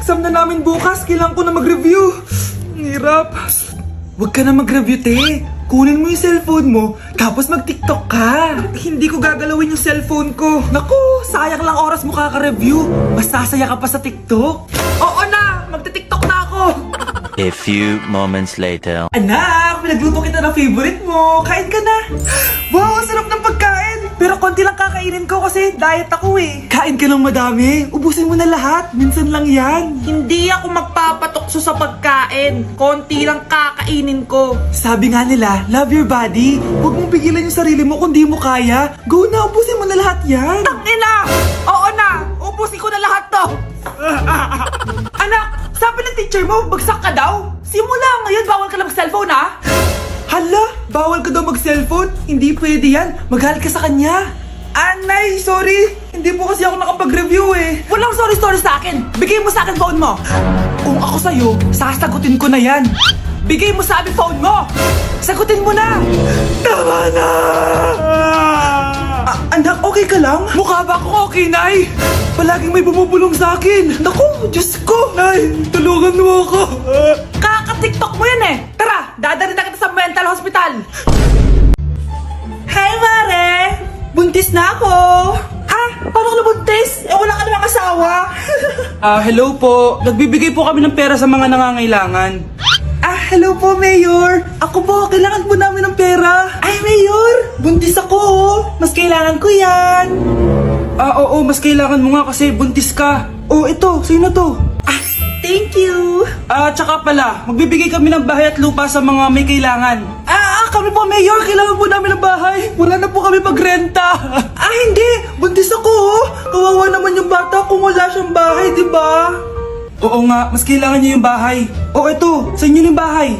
exam na namin bukas. Kailangan ko na mag-review. Ang hirap. Huwag ka na mag-review, te. Kunin mo yung cellphone mo, tapos mag-TikTok ka. Hindi ko gagalawin yung cellphone ko. Naku, sayang lang oras mo kaka-review. Mas sasaya ka pa sa TikTok. Oo na, magti-TikTok na ako. A few moments later. Anak, pinagluto kita ng favorite mo. Kain ka na. Wow, ang sarap ng pagkain. Pero konti lang kakainin ko kasi diet ako eh. Kain ka ng madami. Ubusin mo na lahat. Minsan lang yan. Hindi ako magpapatukso sa pagkain. Konti lang kakainin ko. Sabi nga nila, love your body. Huwag mong pigilan yung sarili mo kung di mo kaya. Go na, ubusin mo na lahat yan. Ina! Oo na! Ubusin ko na lahat to! Anak, sabi ng teacher mo, bagsak ka daw? Simula ngayon, bawal ka na mag-cellphone ha? Hala, bawal ka daw mag-cellphone? Hindi pwede yan. Magalit ka sa kanya. Anay, sorry. Hindi po kasi ako nakapag-review eh. Walang sorry-sorry sa akin. Bigay mo sa akin phone mo. Kung ako sa'yo, sasagutin ko na yan. Bigay mo sa akin phone mo. Sagutin mo na! Tama na! Anak, okay ka lang? Mukha ba ako okay, Nay? Palaging may bumubulong sa akin. Naku, Diyos ko! Nay, tulungan mo ako! Kaka-tiktok mo yan eh. Tara, dadalhin na kita sa mental hospital. Hi, Mare! Buntis na ako. Ah, paano ka nabuntis? Eh, wala ka namang asawa. Hello po. Nagbibigay po kami ng pera sa mga nangangailangan. Hello po, Mayor. Ako po, kailangan po namin ng pera. Ay, Mayor, buntis ako, oh. Mas kailangan ko yan. Oo, mas kailangan mo nga kasi buntis ka. Oh, ito, sa'yo na to. Thank you. Tsaka pala, magbibigay kami ng bahay at lupa sa mga may kailangan. Kami po, Mayor, kailangan po namin ng bahay. Wala na po kami pagrenta. Hindi, buntis ako, oh. Kawawa naman yung bata kung wala siyang bahay, di ba? Oo nga, mas kailangan niyo yung bahay. Oh, ito, sa inyo yung bahay.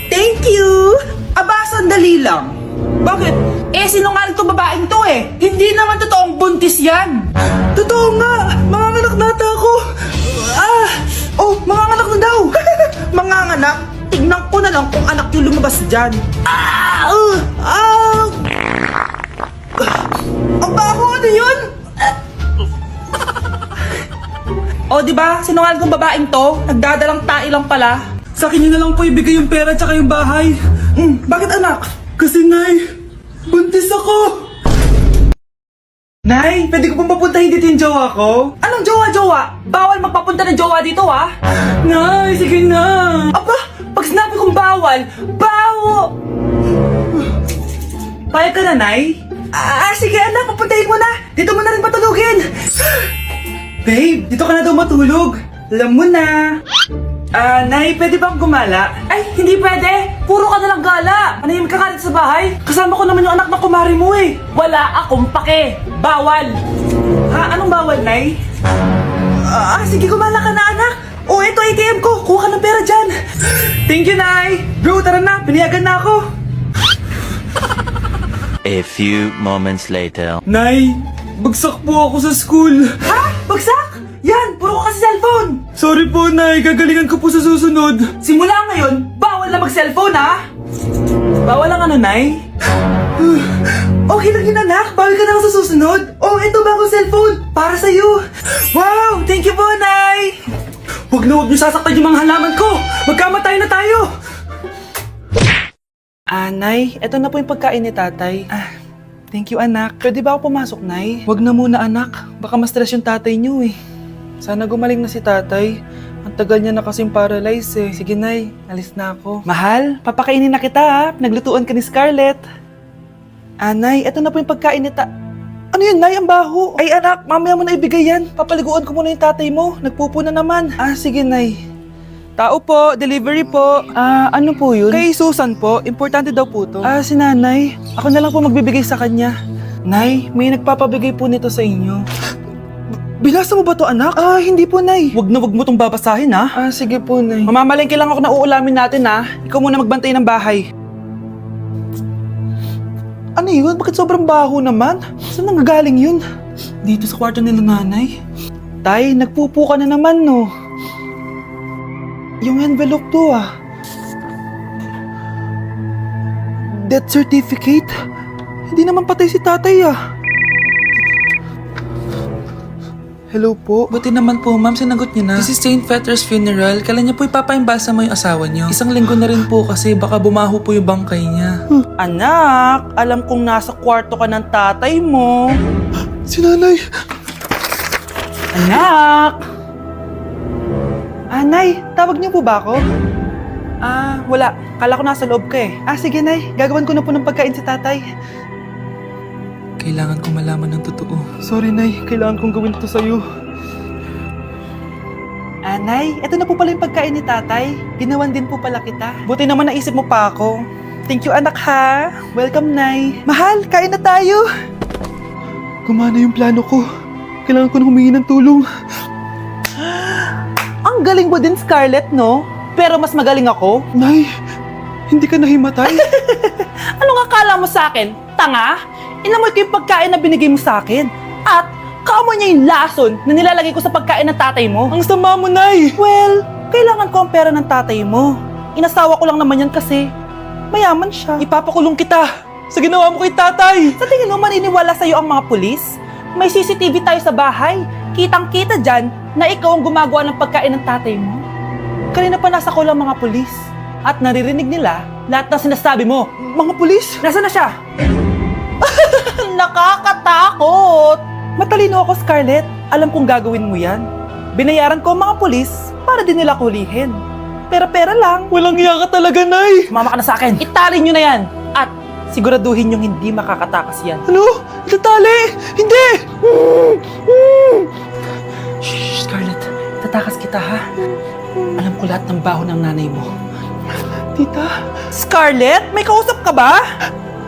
Thank you. Aba, sandali lang. Bakit? Eh, sinungaling to babaeng to eh. Hindi naman totoong buntis yan. Totoo nga, manganganak nata ako. Manganganak na daw. Manganganak? Tignan ko na lang kung anak yung lumabas dyan. Ang baho, ano yun? O, di ba? Sinungaling kong babaeng to, nagdadalang tae lang pala. Sa akin nyo na lang po ibigay yung pera tsaka yung bahay. Bakit anak? Kasi, Nay, buntis ako. Nay, pwede ko pong papuntahin dito yung jowa ko? Anong jowa-jowa? Bawal magpapunta ng jowa dito, ha? Nay, sige na. Aba, pag sinabi kong bawal, bawo! Payag ka na, Nay? Sige anak, papuntahin mo na. Dito mo na rin patulugin. Babe, dito ka na daw matulog. Alam mo na. Nay, pwede bang gumala? Ay, hindi pwede. Puro ka nalang gala. Manahimik ka dito sa bahay. Kasama ko naman yung anak ng kumari mo eh. Wala akong pake. Bawal. Anong bawal, Nay? Sige, gumala ka na anak. O, ito ATM ko. Kuha ka ng pera dyan. Thank you, Nay. Bro, tara na. Piniyagan na ako. A few moments later. Nay, bagsak po ako sa school. Ha? Bagsak? Yan, puro ka kasi cellphone. Sorry po, Nay. Gagalingan ko po sa susunod. Simula ngayon, bawal na mag-cellphone ha. Bawal lang ano, Nay? Okay lang yun anak, bawal ka na lang sa susunod. Oh, ito bagong cellphone, para sa'yo. Wow, thank you po, Nay. Huwag na huwag niyo sasaktan yung mga halaman ko. Magkamatay na tayo. Nay, eto na po yung pagkain ni tatay. Thank you, anak. Pwede ba ako pumasok, Nay? Huwag na muna, anak. Baka ma-stress yung tatay niyo eh. Sana gumaling na si tatay. Ang tagal niya na kasing paralyzed eh. Sige, Nay. Alis na ako. Mahal, papakainin na kita ha. Pinaglutuan ka ni Scarlett. Nay, eto na po yung pagkain ni Ano yun, Nay? Ang baho. Ay, anak, mamaya mo na ibigay yan. Papaliguan ko muna yung tatay mo. Nagpupo na naman. Sige, Nay. Tao po, delivery po. Ano po yun? Kay Susan po, importante daw po to. Si nanay. Ako na lang po magbibigay sa kanya. Nay, may nagpapabigay po nito sa inyo. Binasa mo ba to, anak? Hindi po, Nay. Wag mo tong babasahin, ha? Sige po, Nay. Mamamalengke lang ako na uulamin natin, ha? Ikaw muna magbantay ng bahay. Ano yun? Bakit sobrang baho naman? Saan nanggagaling yun? Dito sa kwarto nila nanay. Tay, nagpupo ka na naman, no? Yung envelope to, Death certificate? Hindi naman patay si tatay, Hello po. Buti naman po, ma'am, sinagot niyo na. This is St. Peter's Funeral. Kala niya po ipapaimbasa mo yung asawa niyo. Isang linggo na rin po kasi baka bumaho po yung bangkay niya. Anak, alam kong nasa kwarto ka ng tatay mo. Si nanay! Anak! Nay, tawag niyo po ba ako? Wala. Kala ko nasa loob ka eh. Sige, Nay. Gagawan ko na po ng pagkain si tatay. Kailangan ko malaman ng totoo. Sorry, Nay. Kailangan kong gawin ito sa'yo. Nay, ito na po pala yung pagkain ni tatay. Ginawan din po pala kita. Buti naman naisip mo pa ako. Thank you, anak, ha. Welcome, Nay. Mahal, kain na tayo. Gumana yung plano ko. Kailangan ko na humingi ng tulong. Ang galing mo din, Scarlett, no? Pero mas magaling ako. Nay, hindi ka nahimatay? Anong akala mo sa akin? Tanga? Inamoy ko yung pagkain na binigay mo sa akin. At kaamoy niya yung lason na nilalagay ko sa pagkain ng tatay mo. Ang sama mo, Nay! Well, kailangan ko ang pera ng tatay mo. Inasawa ko lang naman yan kasi mayaman siya. Ipapakulong kita sa ginawa mo kay tatay! Sa tingin mo maniniwala sa'yo ang mga pulis? May CCTV tayo sa bahay. Kitang-kita dyan na ikaw ang gumagawa ng pagkain ng tatay mo. Kanina pa nasa kulang mga pulis. At naririnig nila lahat ng sinasabi mo. Mga pulis? Nasaan na siya? Nakakatakot! Matalino ako, Scarlett. Alam kong gagawin mo yan. Binayaran ko ang mga pulis para din nila kulihin. Pera-pera lang. Walang iya ka talaga, Nay! Sumama ka na sa akin. Itali nyo na yan. At siguraduhin yung hindi makakatakas yan. Ano? Itatali! Hindi! Shh, Scarlett. Tatakas kita, ha? Alam ko lahat ng baho ng nanay mo. Tita? Scarlett, may kausap ka ba?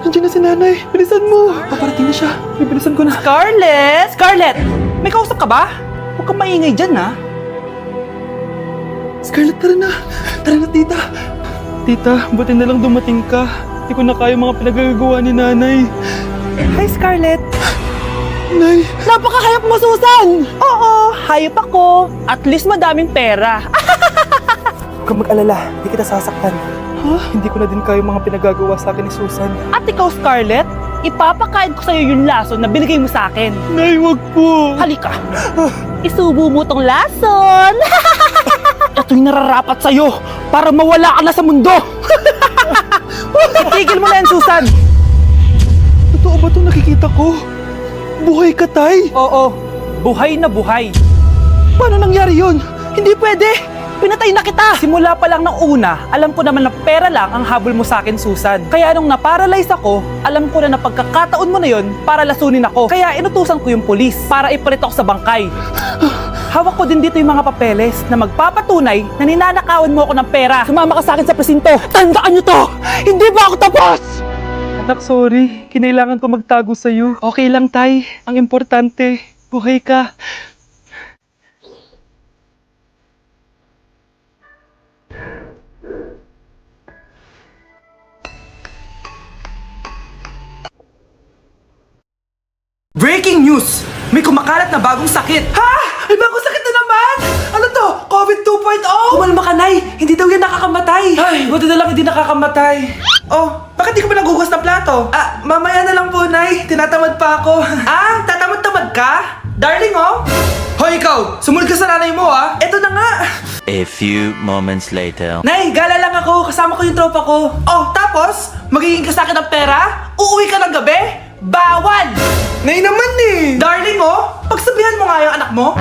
Nandiyan na si nanay. Bilisan mo. Paparating na siya. Bilisan ko na. Scarlett! Scarlett! May kausap ka ba? Huwag kang maingay dyan, ha? Scarlett, tara na. Tara na, tita. Tita, buti na lang dumating ka. Hindi ko na kaya mga pinagagawa ni nanay. Hi, Scarlett. Nay! Napakahayop mo, Susan! Oo, hayop ako. At least madaming pera. Huwag kang mag-alala. Hindi kita sasaktan. Ha? Hindi ko na din kaya mga pinagagawa sa akin ni Susan. At ikaw, Scarlett, ipapakain ko sa'yo yung lason na binigay mo sa akin. Nay, wag po! Halika. Isubo mo tong lason. Ito'y nararapat sa'yo para mawala ka na sa mundo. Tigil mo na yan, Susan. Totoo ba itong nakikita ko? Buhay ka, Tay? Oo, buhay na buhay. Paano nangyari yun? Hindi pwede. Pinatay na kita. Simula pa lang ng una, alam ko naman na pera lang ang habol mo sa akin, Susan. Kaya nung naparalyze ako, alam ko na pagkakataon mo na yon para lasunin ako. Kaya inutusan ko yung polis para ipalit ako sa bangkay. Hawak ko din dito yung mga papeles na magpapatunay na ninanakawan mo ako ng pera. Sumama ka sa akin sa presinto. Tandaan nyo to! Hindi ba ako tapos? Anak, sorry. Kinailangan ko magtago sa'yo. Okay lang, Tay. Ang importante, buhay ka. Breaking news! May kumakalat na bagong sakit. Ha? May bagong sakit na naman? Ano to? COVID 2.0? Kumalma ka, Nay. Hindi daw yan nakakamatay. Ay, buti na lang hindi nakakamatay. Oh, bakit di ka pa nagugas ng plato? Mamaya na lang po, Nay. Tinatamad pa ako. Tatamad-tamad ka? Darling, oh. Hoy, ikaw! Sumunod ka sa nanay mo, ah. Eto na nga. A few moments later. Nay, gala lang ako. Kasama ko yung tropa ko. Oh, tapos? Magiging ka sa akin ng pera? Uuwi ka ng gabi? Bawal! Nay naman eh! Darling, oh! Pagsabihan mo nga yung anak mo.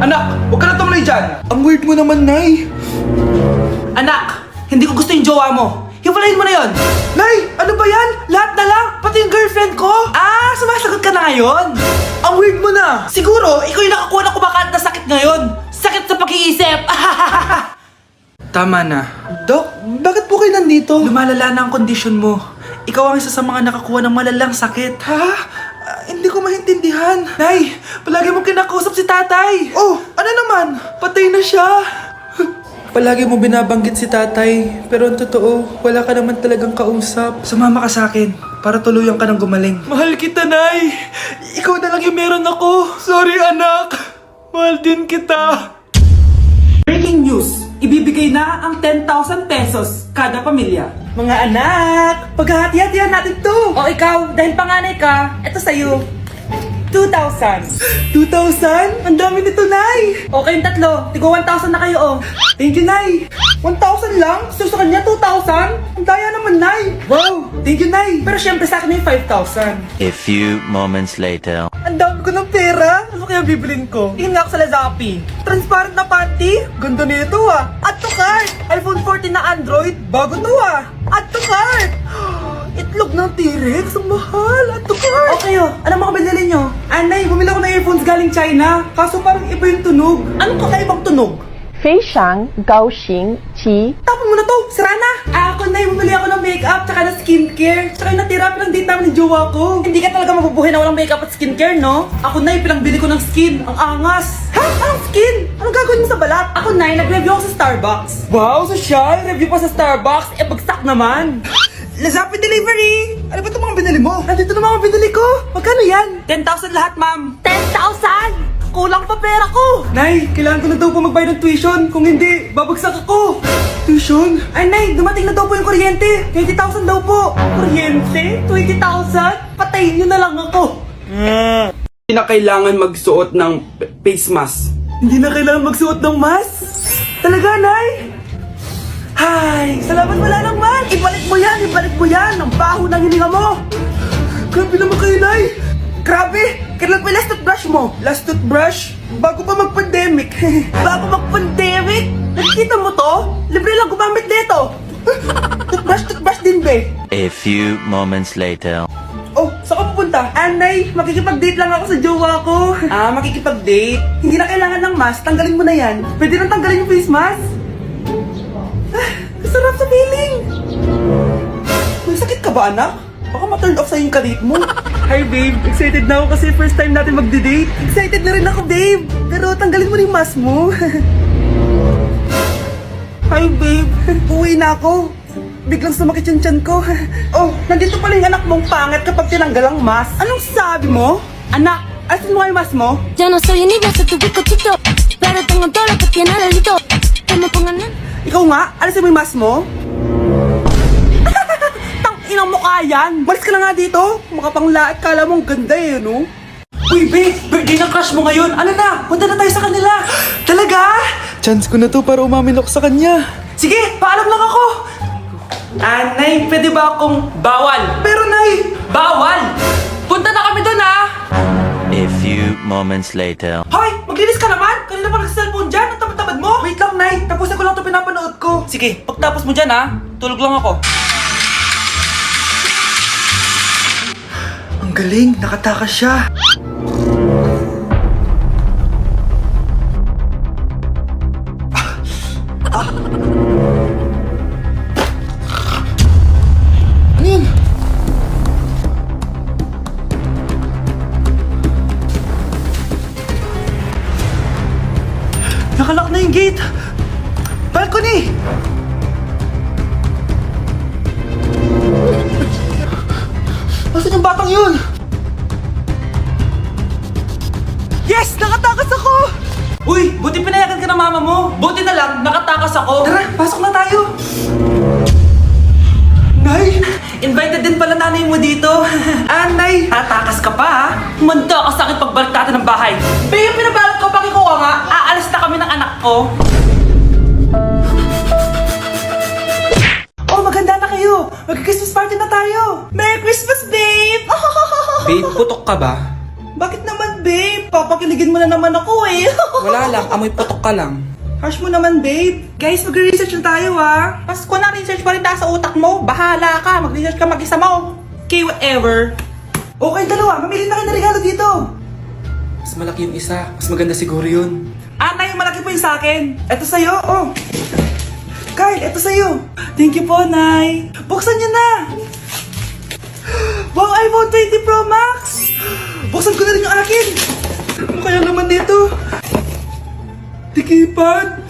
Anak, huwag ka na tumuloy dyan. Ang weird mo naman, Nay. Anak, hindi ko gusto yung jowa mo. Hiwalayin mo na yon. Nay, ano ba yan? Lahat na lang, pati yung girlfriend ko. Sumasagot ka na ngayon. Ang weird mo na! Siguro, ikaw yung nakakuha ng kumakalat na sakit ngayon. Sakit sa pag-iisip. Tama na. Dok, bakit po kayo nandito? Lumalala na ang kondisyon mo. Ikaw ang isa sa mga nakakuha ng malalang sakit. Ha? Hindi ko maintindihan. Nay, palagi mo kinakausap si tatay. Oh, ano naman? Patay na siya. Palagi mo binabanggit si tatay, pero ang totoo, wala ka naman talagang kausap. Sumama ka sa akin para tuluyan ka ng gumaling. Mahal kita, Nay. Ikaw na lang yung meron ako. Sorry, anak. Mahal din kita. Breaking news! Ibibigay na ang 10,000 pesos kada pamilya. Mga anak, paghahati-hatihan natin to. O ikaw, dahil panganay ka, eto sa'yo. 2,000. 2,000? Ang dami nito, Nay! Okay yung tatlo. Tigo 1,000 na kayo, oh. Thank you, Nay! 1,000 lang? So sa kanya, 2,000? Ang daya naman, Nay! Wow! Thank you, Nay! Pero syempre sa akin yung 5,000. A few moments later. Ang dami ko ng pera! Ano kaya bibilin ko? Tingin nga ako sa Lazappi. Transparent na panty? Ganda nito ah! Add to cart! iPhone 14 na Android. Bago to ah! Add to cart! Itlog ng T-Rex? Ang mahal! Add to cart! Okay, oh. Ano mga binili nyo? Anay, bumili ako ng earphones galing China. Kaso parang iba yung tunog. Anong kakaibang tunog? 非常高兴其 Tapon mo na to! Sira na! Ako na bumili ako ng makeup tsaka ng skincare. Tsaka yung natira pa ng date namin ng jowa ko. Hindi ka talaga mabubuhay na walang makeup at skincare, no? Ako na pinangbili ko ng skin. Ang angas. Ha? Anong skin? Anong gagawin mo sa balat? Ako na nag-review ako sa Starbucks. Wow, social! Review pa sa Starbucks! Bagsak naman. Lazappi Delivery! Ano ba itong mga binili mo? Nandito na mga binili ko! Magkano yan? 10,000 lahat, ma'am. 10,000! Kulang pa pera ko. Nay, kailangan ko na daw po magbayad ng tuition. Kung hindi, babagsak ako. Tuition? Ay, Nay, dumating na daw po yung kuryente. 20,000 daw po. Kuryente? 20,000? Patayin nyo na lang ako. Hindi na kailangan magsuot ng face mask. Hindi na kailangan magsuot ng mask? Talaga, Nay? Hay, salamat wala lang man. Ibalik mo yan, ibalik mo yan. Ang baho ng hininga mo. Grabe naman kayo, Nay. Grabe, kailan pa yung last toothbrush mo? Last toothbrush? Bago pa mag-pandemic. Bago mag-pandemic? Nakikita mo to? Libre lang gumamit dito. Toothbrush din, be. A few moments later. Oh, saan ka pupunta? Anay, makikipag-date lang ako sa jowa ko. Makikipag-date? Hindi na kailangan ng mask. Tanggalin mo na yan. Pwede nang tanggalin yung face mask? Sarap sa feeling! May sakit ka ba, anak? Baka ma-turn off sa'yo yung kalit mo. Hi, babe. Excited na ako kasi first time natin mag-date. Excited na rin ako, babe. Pero tanggalin mo na yung mask mo. Hi, babe. Uwi na ako. Biglang sumakit yung tiyan ko. Oh, nandito pala yung anak mong pangit kapag tinanggal ang mask. Anong sabi mo? Anak, Asan mo yung mask mo? Yo no soy un niño, soy tu bizcochito, pero tengo todo lo que tiene delito. Que me pongan en... Ikaw nga? Alisin mo yung mask mo? inang mukha yan. Malis ka na nga dito. Makapanglaat, kala mong ganda eh, no? Uy, babe, birthday ng crush mo ngayon. Ano na? Punta na tayo sa kanila. Talaga? Chance ko na to para umamin ako sa kanya. Sige, paalam lang ako. Nay, pwede ba akong bawal? Pero, Nay! Bawal! Punta na kami doon, ha? A few moments later. Hoy, maglinis ka naman. Kanina pa nag-cellphone dyan. Ang tamad-tamad mo. Wait lang, Nay. Tapusin ko lang ito pinapanood ko. Sige, pagtapos mo dyan, ha? Tulog lang ako. Ang galing. Nakatakas siya. Ano yun? Nakalock na yung gate. Balcony! Nasaan yung batang yun? Yes! Nakatakas ako! Uy, buti pinayagan ka ng mama mo. Buti na lang, nakatakas ako. Tara, pasok na tayo! Nay! Invited din pala nanay mo dito. Nay! Tatakas ka pa, ha? Manda ka sa akin pagbalik natin ng bahay. Babe, pinabalot ko, pakikuha nga. Aalis na kami ng anak ko. Oh, maganda na kayo! Mag-Christmas party na tayo! Merry Christmas, babe! Babe, putok ka ba? Bakit naman, babe? Papakiligin mo na naman ako eh! Wala lang, amoy putok ka lang. Harsh mo naman, babe! Guys, mag-research na tayo ah! Pasko na research pa rin nasa utak mo. Bahala ka, mag-research ka mag-isa mo. Okay, whatever. Okay, dalawa, mamili na kayo ng regalo dito! Mas malaki yung isa, mas maganda siguro yun. Nay, malaki po yung sa akin! Ito sa'yo, oh! Kyle, ito sa'yo! Thank you po, Nay! Buksan niyo na! Wow, iPhone 20 Pro Max! Buksan ko na rin yung akin! Ano kaya naman dito? Tikipad!